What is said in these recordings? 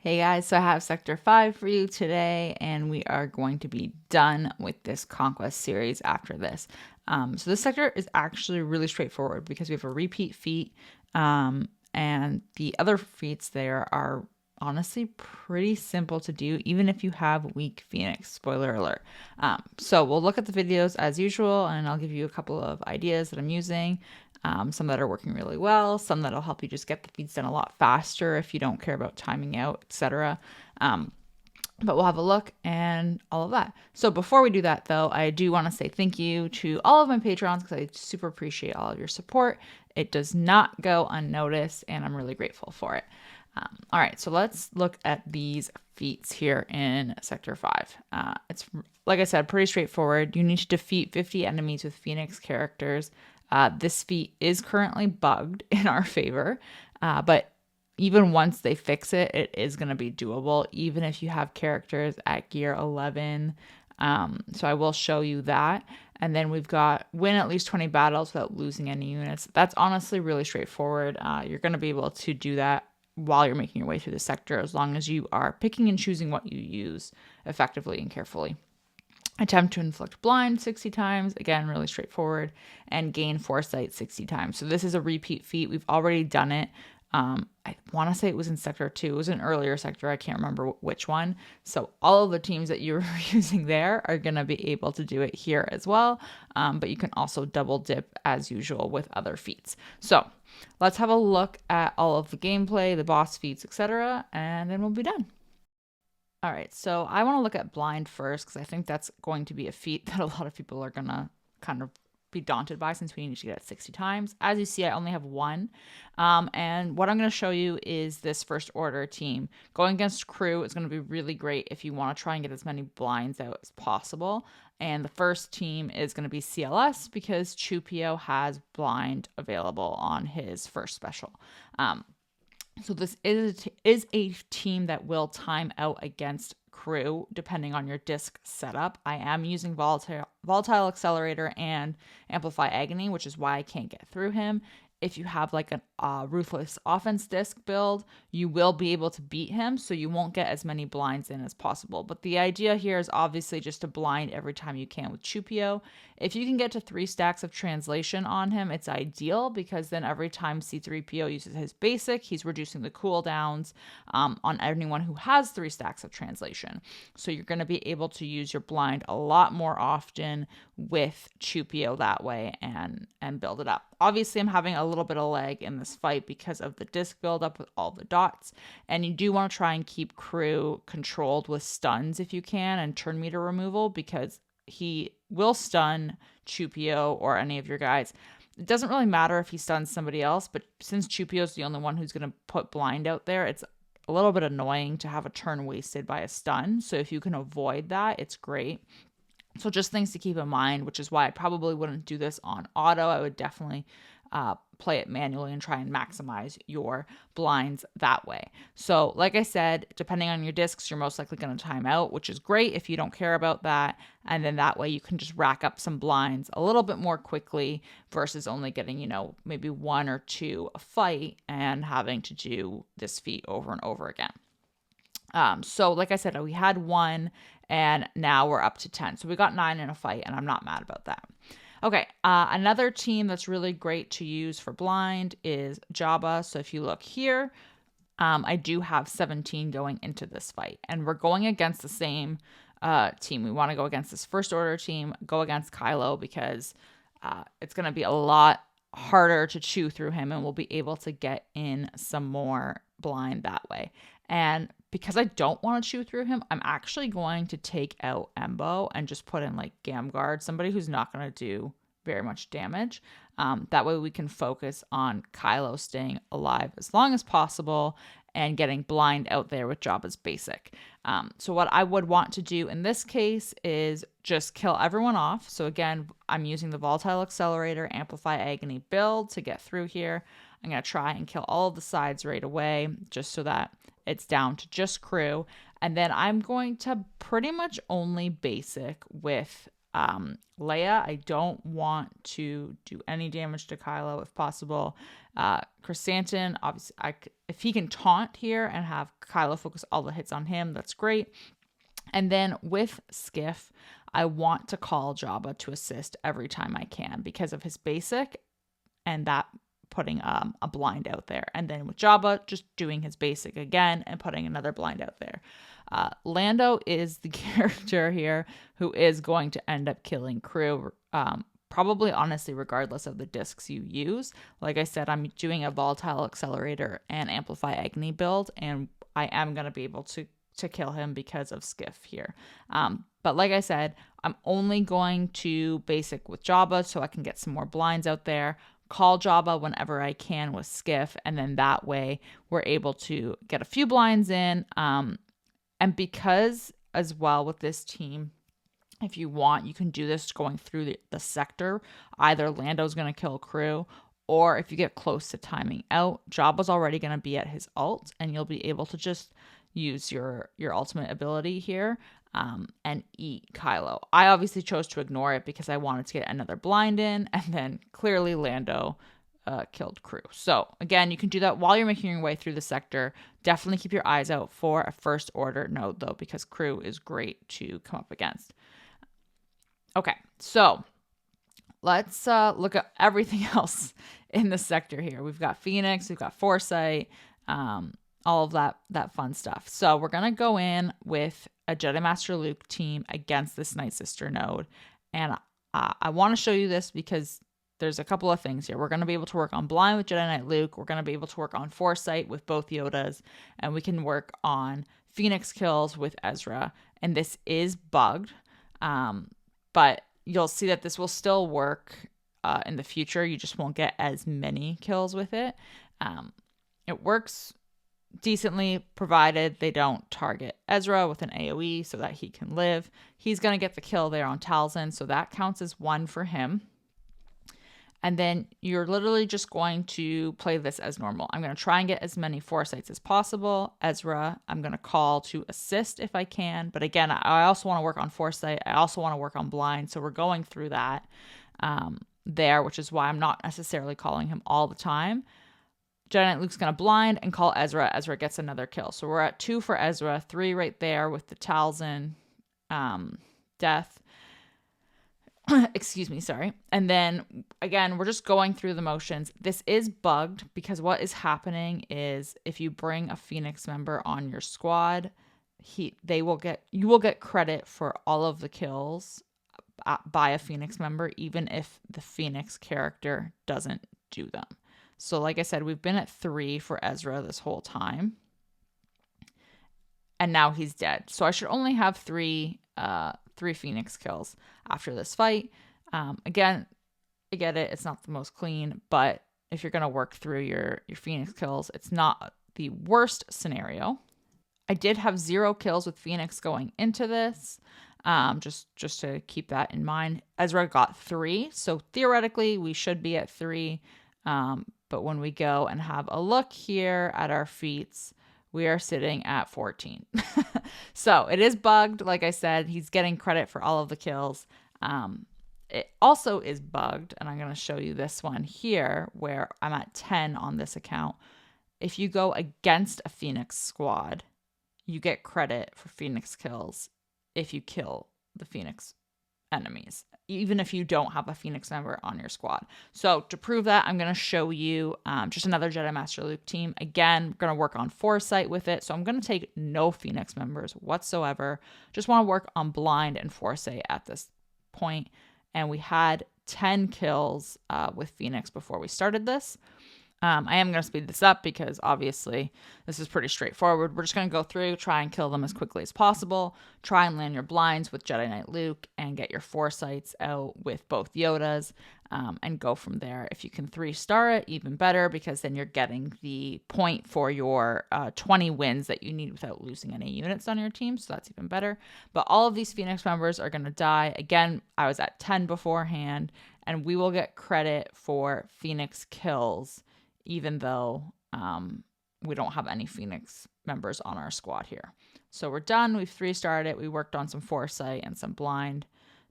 Hey guys, so I have Sector 5 for you today, and we are going to be done with this Conquest series after this. So this sector is actually really straightforward because we have a repeat feat, and the other feats there are honestly pretty simple to do, even if you have weak Phoenix. Spoiler alert. So we'll look at the videos as usual, and I'll give you a couple of ideas that I'm using. Some that are working really well, some that'll help you just get the feeds done a lot faster if you don't care about timing out, etc. But we'll have a look and all of that. So before we do that, though, I do want to say thank you to all of my patrons because I super appreciate all of your support. It does not go unnoticed, and I'm really grateful for it. All right, so let's look at these feats here in Sector 5. It's, like I said, pretty straightforward. You need to defeat 50 enemies with Phoenix characters. This feat is currently bugged in our favor, but even once they fix it, it is going to be doable, even if you have characters at gear 11. So I will show you that. And then we've got win at least 20 battles without losing any units. That's honestly really straightforward. You're going to be able to do that while you're making your way through the sector, as long as you are picking and choosing what you use effectively and carefully. Attempt to inflict blind 60 times, again, really straightforward, and gain Foresight 60 times. So this is a repeat feat. We've already done it. I want to say it was in Sector 2. It was an earlier sector. I can't remember which one. So all of the teams that you're using there are going to be able to do it here as well. But you can also double dip as usual with other feats. So let's have a look at all of the gameplay, the boss feats, etc., and then we'll be done. All right, so I want to look at blind first because I think that's going to be a feat that a lot of people are going to kind of be daunted by since we need to get it 60 times. As you see, I only have one. And what I'm going to show you is this first order team. Going against crew is going to be really great if you want to try and get as many blinds out as possible. And the first team is going to be CLS because Chupio has blind available on his first special. So this is a team that will time out against crew depending on your disc setup. I am using volatile accelerator and amplify agony, which is why I can't get through him. If you have like a ruthless offense disc build, you will be able to beat him, so you won't get as many blinds in as possible. But the idea here is obviously just to blind every time you can with Chupio. If you can get to 3 stacks of translation on him, it's ideal because then every time C3PO uses his basic, he's reducing the cooldowns on anyone who has 3 stacks of translation. So you're going to be able to use your blind a lot more often with Chupio that way and build it up. Obviously, I'm having a little bit of lag in this fight because of the disc buildup with all the dots. And you do want to try and keep crew controlled with stuns if you can and turn meter removal because he will stun Chupio or any of your guys. It doesn't really matter if he stuns somebody else, but since Chupio is the only one who's going to put blind out there, it's a little bit annoying to have a turn wasted by a stun. So if you can avoid that, it's great. So just things to keep in mind, which is why I probably wouldn't do this on auto. I would definitely play it manually and try and maximize your blinds that way. So like I said, depending on your discs, you're most likely going to time out, which is great if you don't care about that. And then that way you can just rack up some blinds a little bit more quickly versus only getting, maybe 1 or 2 a fight and having to do this feat over and over again. So like I said, we had 1 and now we're up to 10. So we got 9 in a fight and I'm not mad about that. Okay, another team that's really great to use for blind is Jabba. So if you look here, I do have 17 going into this fight and we're going against the same team. We want to go against this first order team, go against Kylo because it's going to be a lot harder to chew through him and we'll be able to get in some more blind that way. And because I don't want to chew through him, I'm actually going to take out Embo and just put in like Gamguard, somebody who's not going to do very much damage. That way we can focus on Kylo staying alive as long as possible and getting blind out there with Jabba's basic. So what I would want to do in this case is just kill everyone off. So again, I'm using the volatile accelerator, amplify agony build to get through here. I'm going to try and kill all of the sides right away just so that it's down to just crew. And then I'm going to pretty much only basic with Leia. I don't want to do any damage to Kylo if possible. Chrysanthemum, obviously, if he can taunt here and have Kylo focus all the hits on him, that's great. And then with Skiff, I want to call Jabba to assist every time I can because of his basic and that putting a blind out there. And then with Jabba, just doing his basic again and putting another blind out there. Lando is the character here who is going to end up killing crew, probably honestly regardless of the discs you use. Like I said, I'm doing a volatile accelerator and amplify agony build, and I am going to be able to kill him because of Skiff here. But like I said, I'm only going to basic with Jabba so I can get some more blinds out there, call Jabba whenever I can with Skiff, and then that way we're able to get a few blinds in. And because as well with this team, if you want, you can do this going through the sector. Either Lando's going to kill crew, or if you get close to timing out, Jabba's already going to be at his ult, and you'll be able to just use your ultimate ability here and eat Kylo. I obviously chose to ignore it because I wanted to get another blind in, and then clearly Lando killed crew. So again, you can do that while you're making your way through the sector. Definitely keep your eyes out for a first order node though, because crew is great to come up against. Okay, so let's look at everything else in the sector here. We've got Phoenix, we've got Foresight, all of that fun stuff. So we're going to go in with a Jedi Master Luke team against this Night Sister node. And I want to show you this because there's a couple of things here. We're going to be able to work on blind with Jedi Knight Luke. We're going to be able to work on Foresight with both Yodas. And we can work on Phoenix kills with Ezra. And this is bugged. But you'll see that this will still work in the future. You just won't get as many kills with it. It works decently provided they don't target Ezra with an AoE so that he can live. He's going to get the kill there on Talzin, so that counts as 1 for him. And then you're literally just going to play this as normal. I'm going to try and get as many Foresights as possible. Ezra, I'm going to call to assist if I can. But again, I also want to work on Foresight. I also want to work on blind. So we're going through that there, which is why I'm not necessarily calling him all the time. Jedi Knight Luke's going to blind and call Ezra. Ezra gets another kill. So we're at 2 for Ezra, 3 right there with the Talzin death. Excuse me, sorry. And then again, we're just going through the motions. This is bugged because what is happening is if you bring a Phoenix member on your squad, you will get credit for all of the kills by a Phoenix member, even if the Phoenix character doesn't do them. So like I said, we've been at 3 for Ezra this whole time. And now he's dead. So I should only have 3 Phoenix kills after this fight. Again, I get it. It's not the most clean, but if you're going to work through your Phoenix kills, it's not the worst scenario. I did have 0 kills with Phoenix going into this, just to keep that in mind. Ezra got 3, so theoretically we should be at 3. But when we go and have a look here at our feats, we are sitting at 14. So it is bugged. Like I said, he's getting credit for all of the kills. It also is bugged, and I'm going to show you this one here where I'm at 10 on this account. If you go against a Phoenix squad, you get credit for Phoenix kills if you kill the Phoenix enemies, even if you don't have a Phoenix member on your squad. So to prove that, I'm going to show you just another Jedi Master Luke team. Again, we're going to work on Foresight with it. So I'm going to take no Phoenix members whatsoever. Just want to work on blind and Foresight at this point. And we had 10 kills with Phoenix before we started this. I am going to speed this up because obviously this is pretty straightforward. We're just going to go through, try and kill them as quickly as possible, try and land your blinds with Jedi Knight Luke, and get your Foresights out with both Yodas, and go from there. If you can 3-star it, even better, because then you're getting the point for your 20 wins that you need without losing any units on your team, so that's even better. But all of these Phoenix members are going to die. Again, I was at 10 beforehand, and we will get credit for Phoenix kills even though we don't have any Phoenix members on our squad here. So we're done. We've 3-starred it. We worked on some Foresight and some blind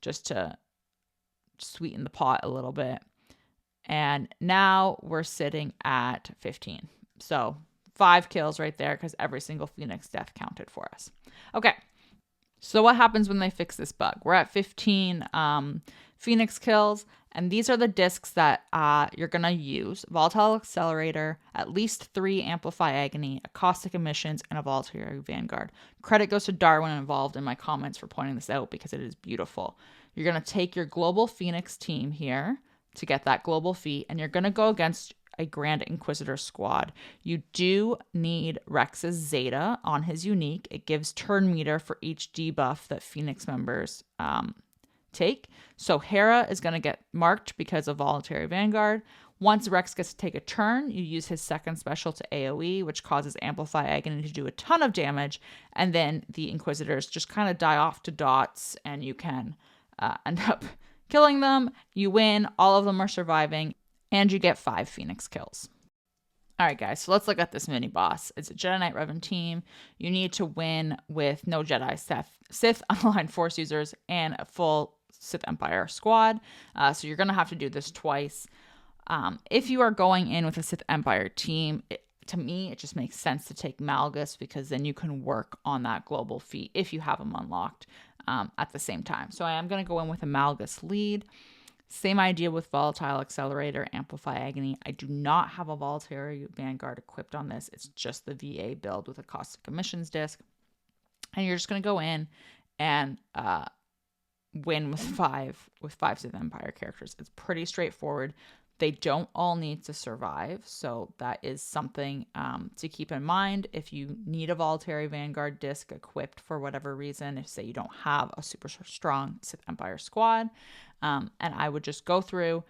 just to sweeten the pot a little bit. And now we're sitting at 15. So 5 kills right there because every single Phoenix death counted for us. Okay, so what happens when they fix this bug? We're at 15 Phoenix kills, and these are the discs that you're going to use. Volatile Accelerator, at least 3 Amplify Agony, a Caustic Emissions, and a Voluntary Vanguard. Credit goes to Darwin involved in my comments for pointing this out because it is beautiful. You're going to take your Global Phoenix team here to get that global feat, and you're going to go against a Grand Inquisitor squad. You do need Rex's Zeta on his unique. It gives turn meter for each debuff that Phoenix members take. So Hera is going to get marked because of Voluntary Vanguard. Once Rex gets to take a turn, you use his second special to AoE, which causes Amplify Agony to do a ton of damage, and then the Inquisitors just kind of die off to dots, and you can end up killing them. You win, all of them are surviving, and you get 5 Phoenix kills. All right, guys, so let's look at this mini boss. It's a Jedi Knight Revan team. You need to win with no Jedi, Sith, unaligned Force users, and a full Sith Empire squad. So you're going to have to do this twice. If you are going in with a Sith Empire team, to me, it just makes sense to take Malgus because then you can work on that global feat if you have them unlocked at the same time. So I am going to go in with a Malgus lead. Same idea with Volatile Accelerator, Amplify Agony. I do not have a Voluntary Vanguard equipped on this. It's just the VA build with a Caustic Emissions disc. And you're just going to go in and win with five Sith Empire characters. It's pretty straightforward. They don't all need to survive, so that is something to keep in mind. If you need a Voluntary Vanguard disc equipped for whatever reason, if say you don't have a super strong Sith Empire squad, and I would just go through,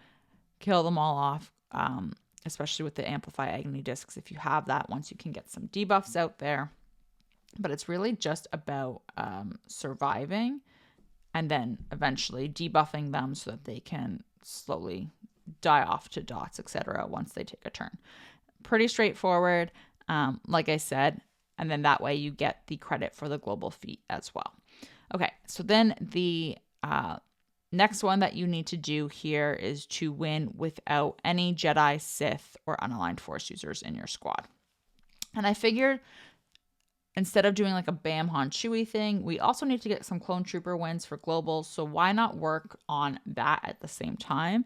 kill them all off, especially with the Amplify Agony discs if you have that, once you can get some debuffs out there. But it's really just about surviving and then eventually debuffing them so that they can slowly die off to dots, etc. once they take a turn. Pretty straightforward, like I said, and then that way you get the credit for the global feat as well. Okay, so then the next one that you need to do here is to win without any Jedi, Sith, or unaligned Force users in your squad. And I figured instead of doing like a Bam Han Chewie thing, we also need to get some Clone Trooper wins for globals. So why not work on that at the same time,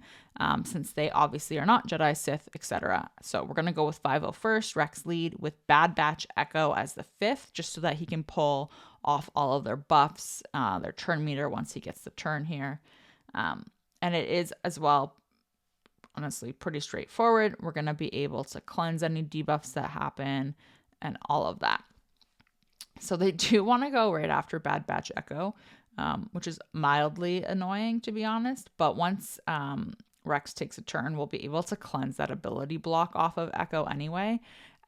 since they obviously are not Jedi, Sith, etc. So we're going to go with 5-0 first, Rex lead, with Bad Batch Echo as the 5th, just so that he can pull off all of their buffs, their turn meter once he gets the turn here. And it is as well, honestly, pretty straightforward. We're going to be able to cleanse any debuffs that happen and all of that. So they do want to go right after Bad Batch Echo, which is mildly annoying, to be honest. But once Rex takes a turn, we'll be able to cleanse that ability block off of Echo anyway.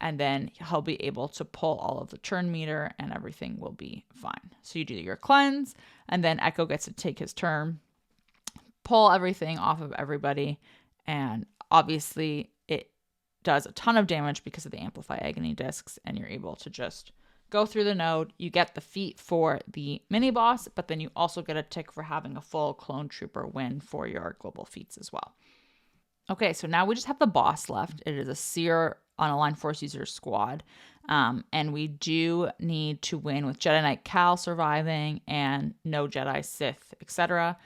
And then he'll be able to pull all of the turn meter and everything will be fine. So you do your cleanse, and then Echo gets to take his turn, pull everything off of everybody. And obviously it does a ton of damage because of the Amplify Agony discs, and you're able to just go through the node. You get the feat for the mini boss, but then you also get a tick for having a full Clone Trooper win for your global feats as well. Okay, so now we just have the boss left. It is a Cere unaligned Force user squad, and we do need to win with Jedi Knight Cal surviving and no Jedi, Sith, etc.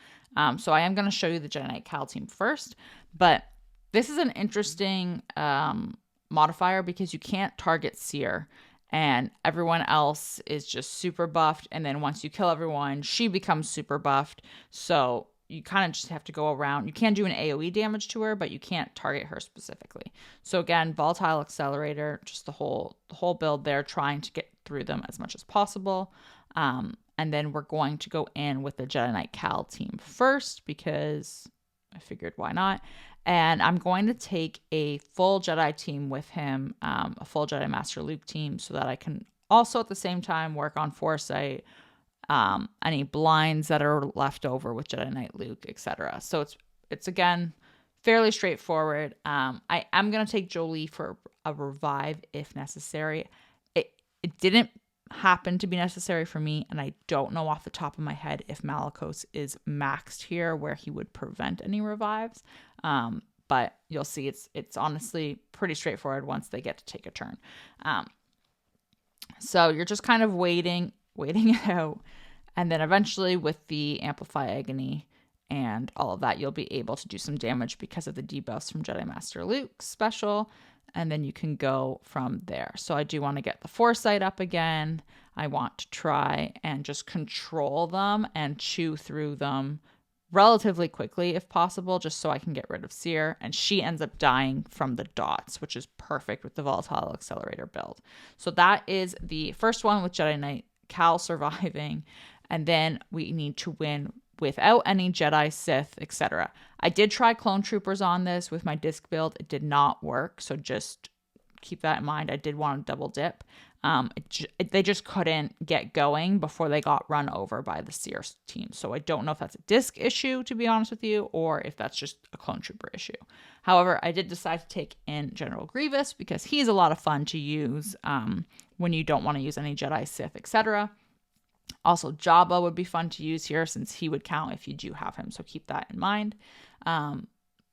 So I am going to show you the Jedi Knight Cal team first, but this is an interesting modifier because you can't target Cere, and everyone else is just super buffed. And then once you kill everyone, she becomes super buffed. So you kind of just have to go around. You can do an AoE damage to her, but you can't target her specifically. So again, Volatile Accelerator, just the whole build there, trying to get through them as much as possible. And then we're going to go in with the Jedi Knight Cal team first because I figured why not. And I'm going to take a full Jedi team with him, a full Jedi Master Luke team, so that I can also at the same time work on Foresight, any blinds that are left over with Jedi Knight Luke, etc. So it's again fairly straightforward. I am going to take Jolie for a revive if necessary. It didn't happen to be necessary for me, and I don't know off the top of my head if Malgus is maxed here where he would prevent any revives. but you'll see it's honestly pretty straightforward once they get to take a turn. So you're just kind of waiting it out. And then eventually with the Amplify Agony and all of that, you'll be able to do some damage because of the debuffs from Jedi Master Luke special. And then you can go from there. So I do want to get the Foresight up again. I want to try and just control them and chew through them relatively quickly if possible, just so I can get rid of Cere. And she ends up dying from the dots, which is perfect with the Volatile Accelerator build. So that is the first one with Jedi Knight Cal surviving. And then we need to win without any Jedi, Sith, etc. I did try Clone Troopers on this with my disc build. It did not work, so just keep that in mind. I did want to double dip. They just couldn't get going before they got run over by the Cere team. So I don't know if that's a disc issue, to be honest with you, or if that's just a Clone Trooper issue. However, I did decide to take in General Grievous because he's a lot of fun to use when you don't want to use any Jedi, Sith, etc. Also, Jabba would be fun to use here since he would count if you do have him. So keep that in mind. And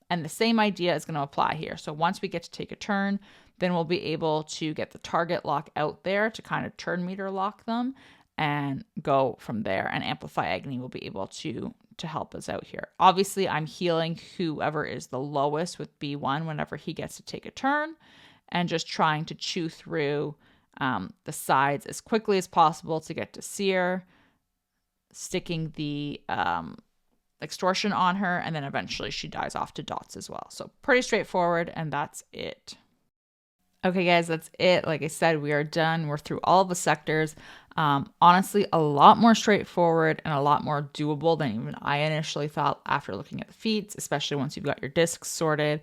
the same idea is going to apply here. So once we get to take a turn, then we'll be able to get the target lock out there to kind of turn meter lock them and go from there. And Amplify Agony will be able to help us out here. Obviously, I'm healing whoever is the lowest with B1 whenever he gets to take a turn and just trying to chew through the sides as quickly as possible to get to Cere, sticking the extortion on her, and then eventually she dies off to dots as well. So pretty straightforward, and that's it. Okay, guys, that's it. Like I said, we are done. We're through all of the sectors. Honestly, a lot more straightforward and a lot more doable than even I initially thought after looking at the feats, especially once you've got your discs sorted.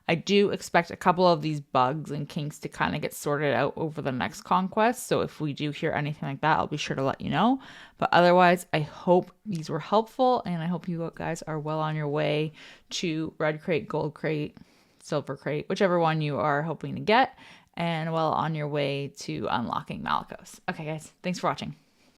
I do expect a couple of these bugs and kinks to kind of get sorted out over the next conquest. So if we do hear anything like that, I'll be sure to let you know. But otherwise, I hope these were helpful, and I hope you guys are well on your way to Red Crate, Gold Crate, Silver Crate, whichever one you are hoping to get, and well on your way to unlocking Malgus. Okay, guys, thanks for watching.